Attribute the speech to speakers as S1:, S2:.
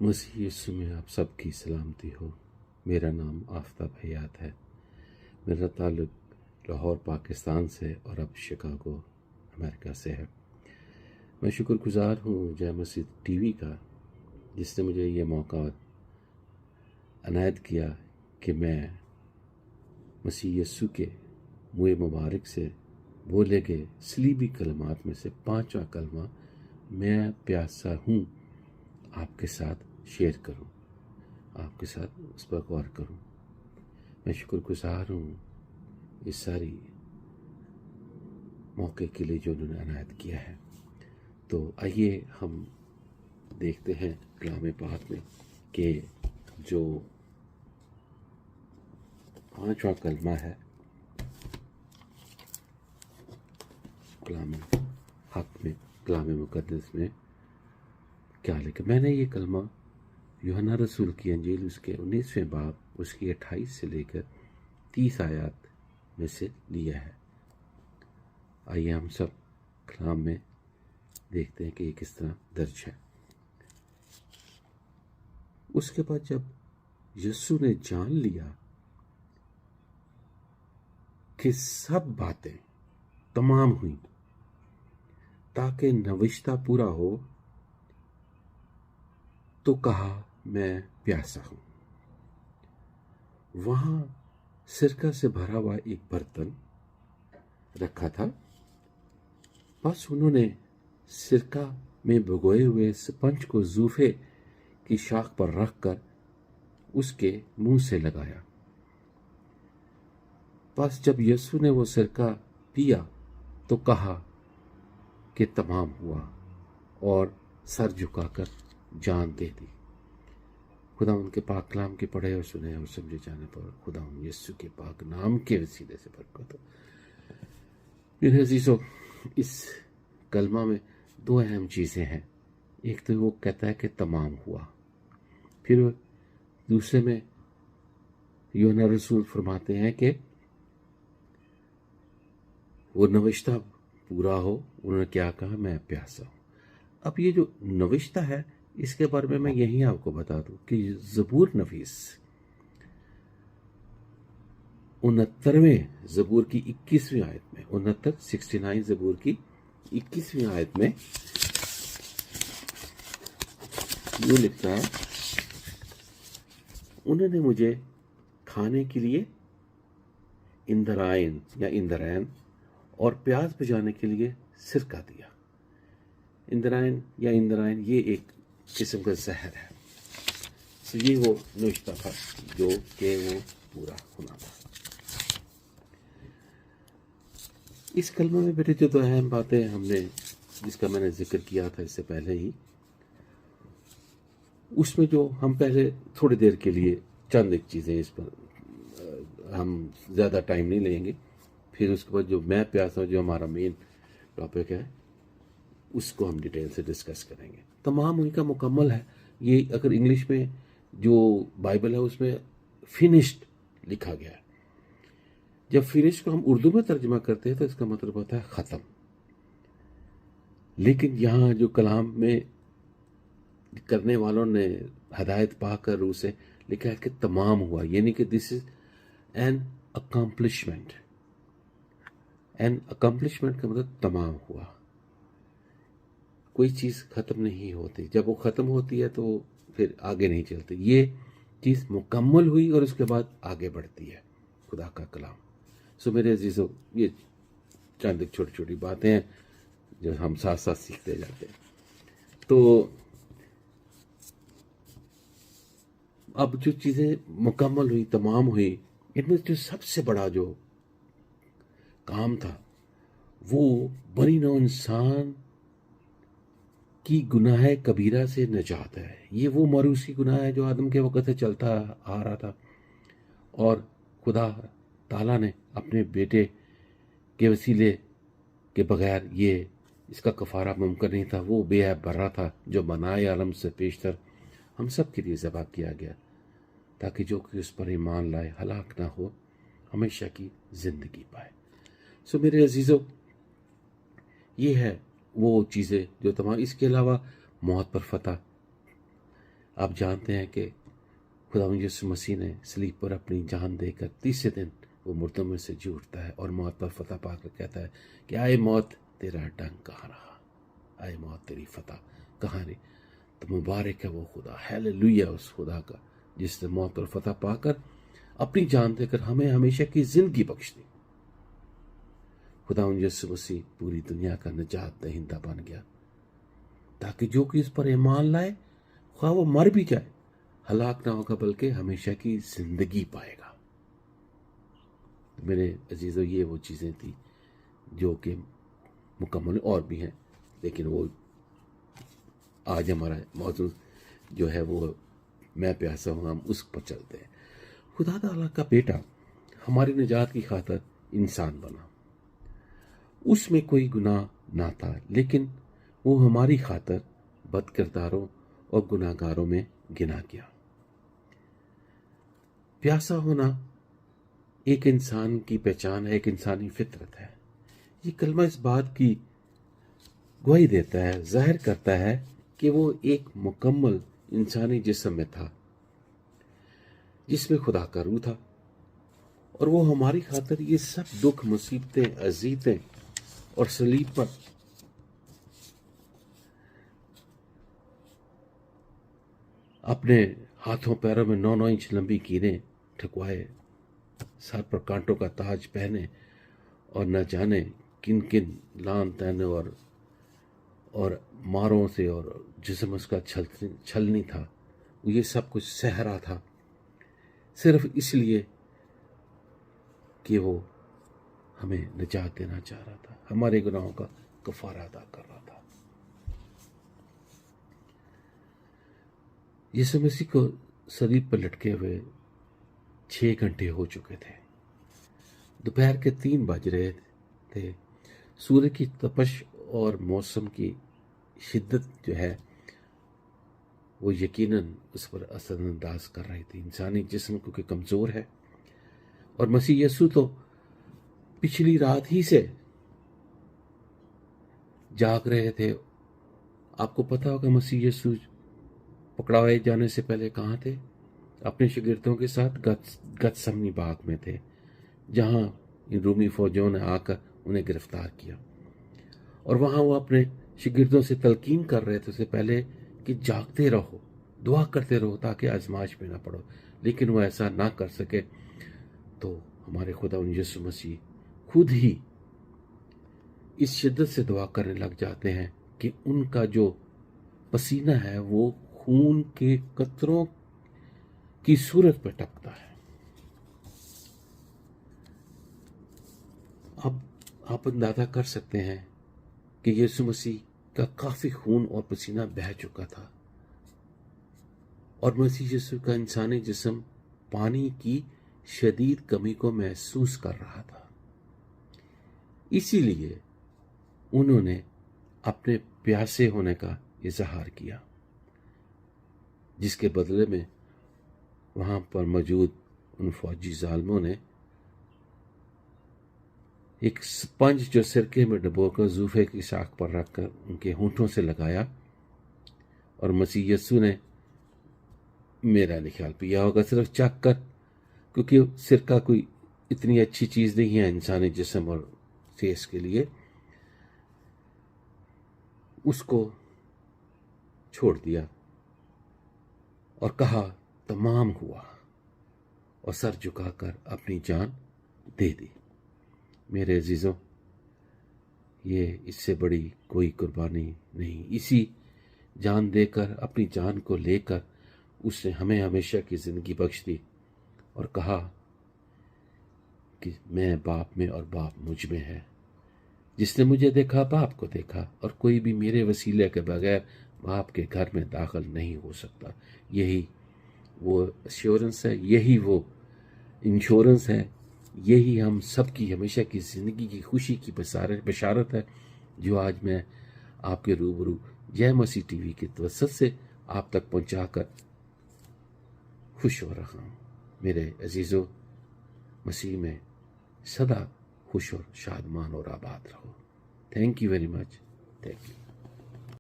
S1: مسیح یسوع میں آپ سب کی سلامتی ہو۔ میرا نام آفتاب حیات ہے۔ میرا تعلق لاہور پاکستان سے اور اب شکاگو امریکہ سے ہے۔ میں شکر گزار ہوں جے مسیح ٹی وی کا، جس نے مجھے یہ موقع عنایت کیا کہ میں مسیح یسوع کے منہ مبارک سے بولے گئے صلیبی کلمات میں سے 5واں کلمہ میں پیاسا ہوں آپ کے ساتھ شیئر کروں، آپ کے ساتھ اس پر غور کروں۔ میں شکر گزار ہوں اس ساری موقع کے لیے جو انہوں نے عنایت کیا ہے۔ تو آئیے ہم دیکھتے ہیں کلام پاک میں کہ جو 5واں کلمہ ہے کلام حق میں، کلام مقدس میں کیا لکھا۔ میں نے یہ کلمہ یوحنا رسول کی انجیل اس کے 19ویں باب اس کی 28 سے لے کر 30 آیات میں سے لیا ہے۔ آئیے ہم سب کلام میں دیکھتے ہیں کہ یہ کس طرح درج ہے۔ اس کے بعد جب یسوع نے جان لیا کہ سب باتیں تمام ہوئیں تاکہ نوشتہ پورا ہو، تو کہا میں پیاسا ہوں۔ وہاں سرکہ سے بھرا ہوا ایک برتن رکھا تھا، بس انہوں نے سرکہ میں بھگوئے ہوئے سپنج کو زوفے کی شاخ پر رکھ کر اس کے منہ سے لگایا۔ بس جب یسوع نے وہ سرکہ پیا تو کہا کہ تمام ہوا، اور سر جھکا کر جان دے دی۔ خدا ان کے پاک کلام کے پڑھے اور سنے اور سمجھے جانے پر خدا ان یسوع کے پاک نام کے وسیلے سے برکت ہو۔ میرے عزیزو، اس کلمہ میں 2 اہم چیزیں ہیں۔ ایک تو وہ کہتا ہے کہ تمام ہوا، پھر دوسرے میں یوحنا رسول فرماتے ہیں کہ وہ نوشتہ پورا ہو۔ انہوں نے کیا کہا؟ میں پیاسا ہوں۔ اب یہ جو نوشتہ ہے اس کے بارے میں یہیں آپ کو بتا دوں کہ زبور نویس 69ویں زبور کی 21ویں آیت میں 69 زبور کی 21ویں آیت میں یہ لکھتا ہے، انہوں نے مجھے کھانے کے لیے اندرائن یا اندرین اور پیاز بجانے کے لیے سرکہ دیا۔ اندرائن یا اندرائن یہ ایک قسم کا زہر ہے۔ یہ وہ نوشتہ تھا جو کہ وہ پورا ہونا تھا۔ اس کلمہ میں بیٹے جو 2 اہم باتیں ہم نے، جس کا میں نے ذکر کیا تھا اس سے پہلے ہی، اس میں جو ہم پہلے تھوڑی دیر کے لیے چند ایک چیزیں، اس پر ہم زیادہ ٹائم نہیں لیں گے، پھر اس کے بعد جو میں پیاسا ہوں جو ہمارا مین ٹاپک ہے اس کو ہم ڈیٹیل سے ڈسکس کریں گے۔ تمام ان کا مکمل ہے۔ یہ اگر انگلش میں جو بائبل ہے اس میں فنشڈ لکھا گیا ہے۔ جب فنش کو ہم اردو میں ترجمہ کرتے ہیں تو اس کا مطلب ہوتا ہے ختم، لیکن یہاں جو کلام میں کرنے والوں نے ہدایت پا کر روح سے لکھا ہے کہ تمام ہوا، یعنی کہ this is an accomplishment. An accomplishment کا مطلب تمام ہوا۔ کوئی چیز ختم نہیں ہوتی، جب وہ ختم ہوتی ہے تو پھر آگے نہیں چلتی۔ یہ چیز مکمل ہوئی اور اس کے بعد آگے بڑھتی ہے خدا کا کلام۔ سو میرے عزیزو، یہ چند ایک چھوٹی چھوٹی باتیں ہیں جو ہم ساتھ ساتھ سیکھتے جاتے ہیں۔ تو اب جو چیزیں مکمل ہوئی، تمام ہوئی، ان میں جو سب سے بڑا جو کام تھا وہ بنی نوع انسان کی گناہ کبیرہ سے نجات ہے۔ یہ وہ موروثی گناہ ہے جو آدم کے وقت سے چلتا آ رہا تھا، اور خدا تعالیٰ نے اپنے بیٹے کے وسیلے کے بغیر یہ اس کا کفارہ ممکن نہیں تھا۔ وہ بے عیب برا تھا جو بنائے عالم سے پیشتر ہم سب کے لیے ذبح کیا گیا، تاکہ جو کہ اس پر ایمان لائے ہلاک نہ ہو، ہمیشہ کی زندگی پائے۔ سو میرے عزیزو، یہ ہے وہ چیزیں جو تمام، اس کے علاوہ موت پر فتح، آپ جانتے ہیں کہ خدا یسوع مسیح نے صلیب پر اپنی جان دے کر تیسرے دن وہ مردوں میں سے جی اٹھتا ہے اور موت پر فتح پا کر کہتا ہے کہ آئے موت تیرا ڈنگ کہاں رہا، آئے موت تیری فتح کہاں رہی۔ تو مبارک ہے وہ خدا، ہیلیلویا اس خدا کا جس نے موت پر فتح پا کر اپنی جان دے کر ہمیں ہمیشہ کی زندگی بخش دی۔ خدا یسوع مسیح پوری دنیا کا نجات دہندہ بن گیا تاکہ جو کہ اس پر ایمان لائے خواہ وہ مر بھی جائے ہلاک نہ ہوگا بلکہ ہمیشہ کی زندگی پائے گا۔ میرے عزیزو، یہ وہ چیزیں تھیں جو کہ مکمل اور بھی ہیں، لیکن وہ آج ہمارا موضوع جو ہے وہ میں پیاسا ہوں، ہم اس پر چلتے ہیں۔ خدا تعالیٰ کا بیٹا ہماری نجات کی خاطر انسان بنا، اس میں کوئی گناہ نہ تھا، لیکن وہ ہماری خاطر بد کرداروں اور گناہ گاروں میں گنا گیا۔ پیاسا ہونا ایک انسان کی پہچان ہے، ایک انسانی فطرت ہے۔ یہ کلمہ اس بات کی گواہی دیتا ہے، ظاہر کرتا ہے کہ وہ ایک مکمل انسانی جسم میں تھا جس میں خدا کا روح تھا، اور وہ ہماری خاطر یہ سب دکھ، مصیبتیں، اذیتیں اور صلیب پر اپنے ہاتھوں پیروں میں 9 انچ لمبی کیریں ٹھکوائے، سر پر کانٹوں کا تاج پہنے، اور نہ جانے کن کن لان تانے اور ماروں سے، اور جسم اس کا چھلنی تھا، یہ سب کچھ سہ رہا تھا صرف اس لیے کہ وہ ہمیں نجات دینا چاہ رہا تھا، ہمارے گناہوں کا کفارہ ادا کر رہا تھا۔ یسوع مسیح کو صلیب پر لٹکے ہوئے 6 گھنٹے ہو چکے تھے، دوپہر کے 3 بج رہے تھے، سورج کی تپش اور موسم کی شدت جو ہے وہ یقیناً اس پر اثر انداز کر رہی تھی۔ انسانی جسم کیونکہ کمزور ہے، اور مسیح یسوع تو پچھلی رات ہی سے جاگ رہے تھے۔ آپ کو پتا ہوگا مسیح یسوع پکڑائے جانے سے پہلے کہاں تھے؟ اپنے شاگردوں کے ساتھ گتسمنی باغ میں تھے، جہاں رومی فوجوں نے آ کر انہیں گرفتار کیا، اور وہاں وہ اپنے شاگردوں سے تلقین کر رہے تھے اس سے پہلے کہ جاگتے رہو، دعا کرتے رہو تاکہ آزمائش میں نہ پڑو، لیکن وہ ایسا نہ کر سکے۔ تو ہمارے خدا یسوع مسیح خود ہی اس شدت سے دعا کرنے لگ جاتے ہیں کہ ان کا جو پسینہ ہے وہ خون کے قطروں کی صورت پہ ٹپکتا ہے۔ اب آپ اندازہ کر سکتے ہیں کہ یسوع مسیح کا کافی خون اور پسینہ بہہ چکا تھا، اور مسیح یسوع کا انسانی جسم پانی کی شدید کمی کو محسوس کر رہا تھا۔ اسی لیے انہوں نے اپنے پیاسے ہونے کا اظہار کیا، جس کے بدلے میں وہاں پر موجود ان فوجی ظالموں نے ایک سپنج جو سرکے میں ڈبو کر زوفے کی ساکھ پر رکھ کر ان کے ہونٹوں سے لگایا، اور مسیح یسوع نے میرا نہیں خیال پیا ہوگا صرف چکھ کر، کیونکہ سرکہ کوئی اتنی اچھی چیز نہیں ہے انسانی جسم اور فیس کے لیے، اس کو چھوڑ دیا اور کہا تمام ہوا، اور سر جھکا کر اپنی جان دے دی۔ میرے عزیزوں، یہ اس سے بڑی کوئی قربانی نہیں، اسی جان دے کر، اپنی جان کو لے کر اس نے ہمیں ہمیشہ کی زندگی بخش دی، اور کہا کہ میں باپ میں اور باپ مجھ میں ہے، جس نے مجھے دیکھا باپ کو دیکھا، اور کوئی بھی میرے وسیلے کے بغیر باپ کے گھر میں داخل نہیں ہو سکتا۔ یہی وہ ایشورنس ہے، یہی وہ انشورنس ہے، یہی ہم سب کی ہمیشہ کی زندگی کی خوشی کی بشارت ہے، جو آج میں آپ کے روبرو جے مسیح ٹی وی کے توسط سے آپ تک پہنچا کر خوش ہو رہا ہوں۔ میرے عزیزو، مسیح میں سدا خوش اور شادمان اور آباد رہو۔ Thank you very much, thank you.